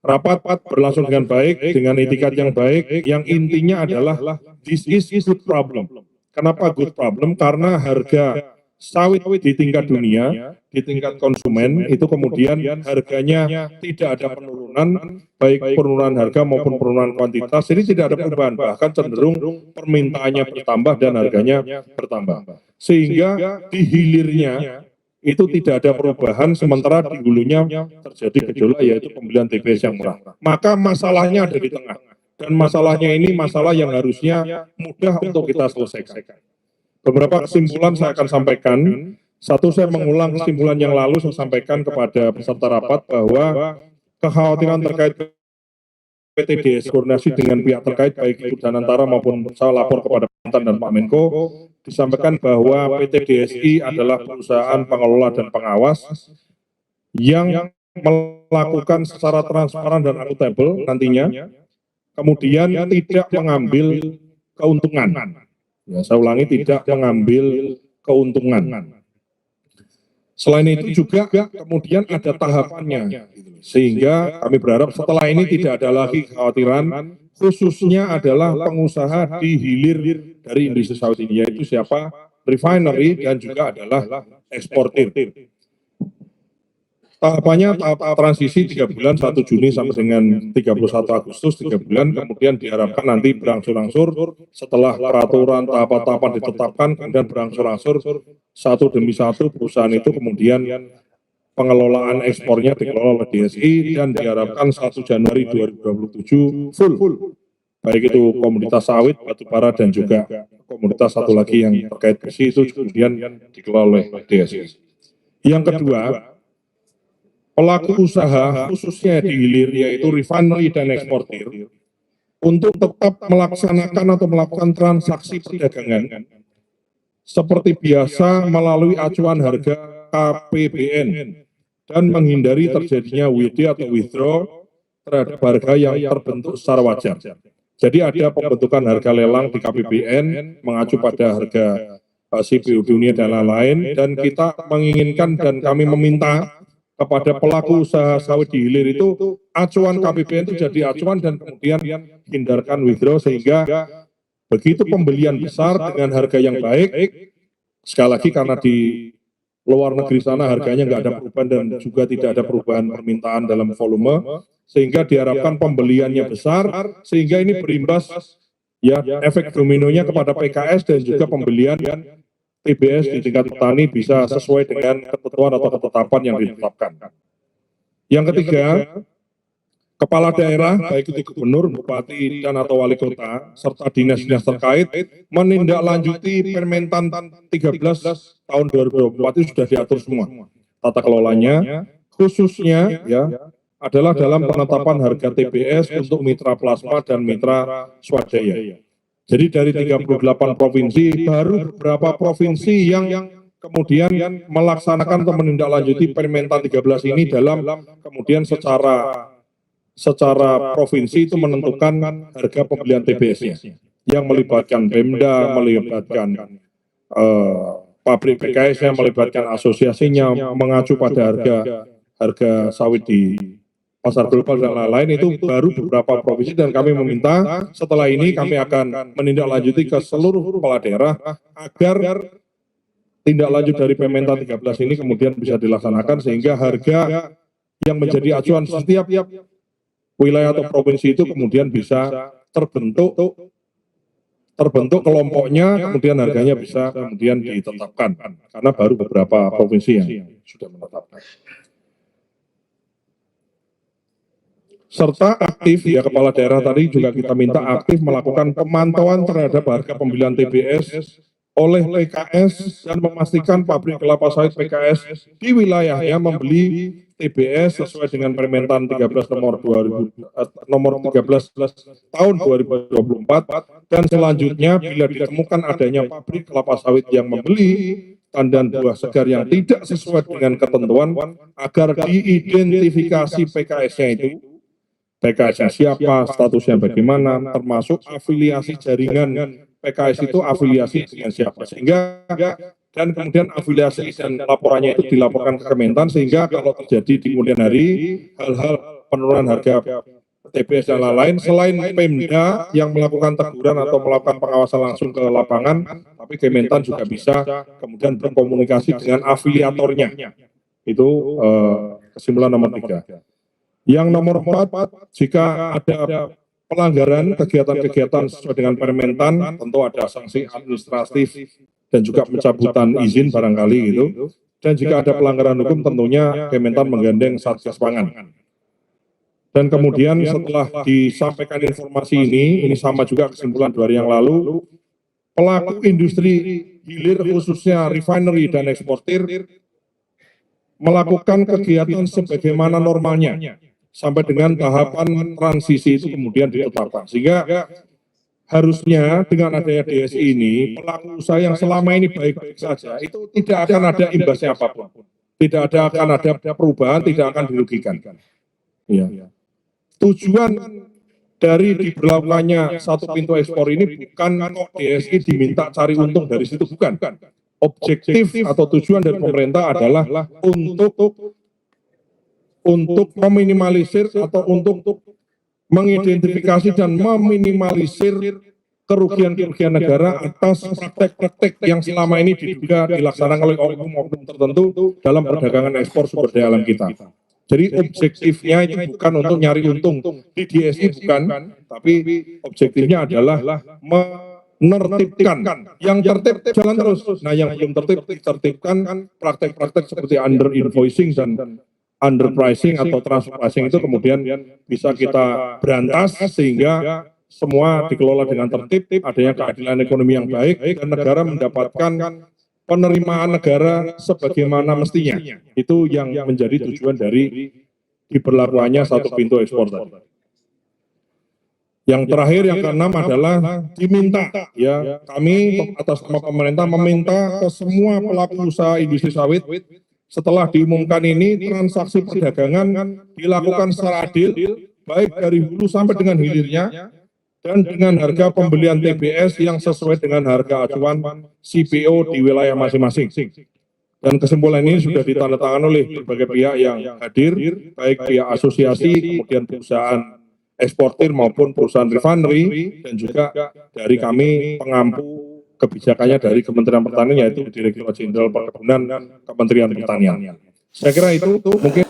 Rapat berlangsung dengan baik, dengan etikat yang baik, yang intinya adalah this is good problem. Kenapa good problem? Karena harga sawit di tingkat dunia, di tingkat konsumen, itu kemudian harganya tidak ada penurunan, baik penurunan harga maupun penurunan kuantitas, ini tidak ada perubahan, bahkan cenderung permintaannya bertambah dan harganya bertambah. Sehingga di hilirnya, itu tidak ada perubahan, sementara di hulunya terjadi gejolak, yaitu pembelian TBS yang murah. Maka masalahnya ada di tengah, dan masalahnya ini masalah yang harusnya mudah untuk kita selesaikan. Beberapa kesimpulan saya akan sampaikan. Satu, saya mengulang kesimpulan yang lalu saya sampaikan kepada peserta rapat bahwa kekhawatiran terkait PTDS koordinasi dengan pihak terkait baik itu Danantara maupun saya lapor kepada Mantan dan Pak Menko, disampaikan bahwa PT DSI adalah perusahaan pengelola dan pengawas yang melakukan secara transparan dan akuntabel nantinya, kemudian tidak mengambil keuntungan. Ya, saya ulangi, tidak mengambil keuntungan. Selain itu juga kemudian ada tahapannya, sehingga kami berharap setelah ini tidak ada lagi kekhawatiran, khususnya adalah pengusaha di hilir dari industri sawit ini, yaitu siapa? Refinery dan juga adalah eksportir. Tahapannya tahap transisi 3 bulan, 1 Juni sampai dengan 31 Agustus, 3 bulan, kemudian diharapkan nanti berangsur-angsur setelah peraturan tahapan-tahapan ditetapkan, kemudian berangsur-angsur satu demi satu perusahaan itu kemudian pengelolaan ekspornya dikelola oleh DSI dan diharapkan 1 Januari 2027 full. Baik itu komoditas sawit, batubara, dan juga komoditas satu lagi yang terkait besi itu kemudian dikelola oleh DSI. Yang kedua, pelaku usaha khususnya di hilir yaitu refinery dan eksportir untuk tetap melaksanakan atau melakukan transaksi perdagangan seperti biasa melalui acuan harga KPBN dan menghindari terjadinya WD atau withdraw terhadap harga yang terbentuk secara wajar. Jadi ada pembentukan harga lelang di KPBN mengacu pada harga CPO dunia dan lain-lain, dan kita menginginkan dan kami meminta kepada pelaku usaha sawit di hilir itu acuan KPBN itu jadi acuan dan kemudian hindarkan withdraw, sehingga begitu pembelian besar dengan harga yang baik, sekali lagi karena di luar negeri sana harganya nggak ada perubahan dan juga tidak ada perubahan permintaan dalam volume, sehingga diharapkan pembeliannya besar, sehingga ini berimbas ya efek dominonya kepada PKS dan juga pembelian TBS di tingkat petani bisa sesuai dengan ketentuan atau ketetapan yang ditetapkan. Yang ketiga, kepala daerah, baik itu gubernur, bupati, dan atau wali kota, serta dinas-dinas terkait, menindaklanjuti Permentan 13 tahun 2024 itu sudah diatur semua. Tata kelolanya, khususnya ya adalah dalam penetapan harga TBS untuk mitra plasma dan mitra swadaya. Jadi dari 38 provinsi, baru beberapa provinsi yang kemudian melaksanakan atau menindaklanjuti Permentan 13 ini dalam kemudian secara provinsi itu menentukan harga pembelian TBS-nya, yang melibatkan Pemda, melibatkan pabrik PKS-nya, melibatkan asosiasinya, mengacu pada harga sawit di pasar global dan lain-lain. Itu baru beberapa provinsi, dan kami meminta setelah ini kami akan menindaklanjuti ke seluruh kepala daerah agar tindak lanjut dari Permentan 13 ini kemudian bisa dilaksanakan, sehingga harga yang menjadi acuan setiap wilayah atau provinsi itu kemudian bisa terbentuk kelompoknya, kemudian harganya bisa kemudian ditetapkan, karena baru beberapa provinsi yang sudah menetapkan. Serta aktif, ya kepala daerah tadi juga kita minta aktif melakukan pemantauan terhadap harga pembelian TBS oleh PKS dan memastikan pabrik kelapa sawit PKS di wilayahnya membeli TBS sesuai dengan Permentan 13 nomor 13 tahun 2024, dan selanjutnya bila ditemukan adanya pabrik kelapa sawit yang membeli tandan buah segar yang tidak sesuai dengan ketentuan, agar diidentifikasi PKS-nya itu, PKS-nya siapa, statusnya bagaimana, termasuk afiliasi jaringan PKS itu afiliasi dengan siapa, sehingga dan kemudian afiliasi dan laporannya itu dilaporkan ke Kementan, sehingga kalau terjadi di kemudian hari hal-hal penurunan harga TBS dan lain-lain, selain Pemda yang melakukan teguran atau melakukan pengawasan langsung ke lapangan, tapi Kementan juga bisa kemudian berkomunikasi dengan afiliatornya. Itu kesimpulan nomor 3. Yang nomor 4, jika ada pelanggaran kegiatan-kegiatan sesuai dengan Permentan, tentu ada sanksi administratif dan juga pencabutan izin barangkali gitu. Dan jika ada pelanggaran hukum, tentunya Kementan menggandeng Satgas Pangan. Dan kemudian setelah disampaikan informasi ini sama juga kesimpulan 2 hari yang lalu, pelaku industri hilir khususnya refinery dan eksportir melakukan kegiatan sebagaimana normalnya sampai dengan tahapan transisi itu kemudian ditetapkan. Sehingga harusnya dengan adanya DSI ini, pelaku usaha yang selama ini baik-baik saja, itu tidak akan ada imbasnya apapun. Tidak akan ada perubahan, tidak akan dirugikan. Ya. Tujuan dari diberlakukannya satu pintu ekspor ini bukan kok DSI diminta cari untung dari situ, bukan. Objektif atau tujuan dari pemerintah adalah untuk meminimalisir atau untuk mengidentifikasi dan meminimalisir kerugian-kerugian negara atas praktek-praktek yang selama ini diduga dilaksanakan oleh oknum-oknum tertentu dalam perdagangan ekspor sumber daya alam kita. Jadi objektifnya itu bukan untuk nyari untung di DSI, bukan, tapi objektifnya adalah menertibkan. Yang tertib jalan terus. Nah, yang belum tertib ditertibkan, praktek-praktek seperti under invoicing dan underpricing atau transfer pricing itu kemudian bisa kita berantas sehingga semua dikelola dengan tertib, adanya keadilan ekonomi yang baik, dan negara mendapatkan penerimaan negara sebagaimana mestinya. Itu yang menjadi tujuan dari diberlakukannya satu pintu ekspor tadi. Yang terakhir, yang keenam adalah diminta, ya, kami atas nama pemerintah meminta ke semua pelaku usaha industri sawit setelah diumumkan ini transaksi perdagangan dilakukan secara adil, baik dari hulu sampai dengan hilirnya, dan dengan harga pembelian TBS yang sesuai dengan harga acuan CPO di wilayah masing-masing. Dan kesimpulan ini sudah ditandatangani oleh berbagai pihak yang hadir, baik pihak asosiasi, kemudian perusahaan eksportir maupun perusahaan refinery, dan juga dari kami pengampu kebijakannya dari Kementerian Pertanian, yaitu Direktorat Jenderal Perkebunan Kementerian Pertanian. Saya kira itu mungkin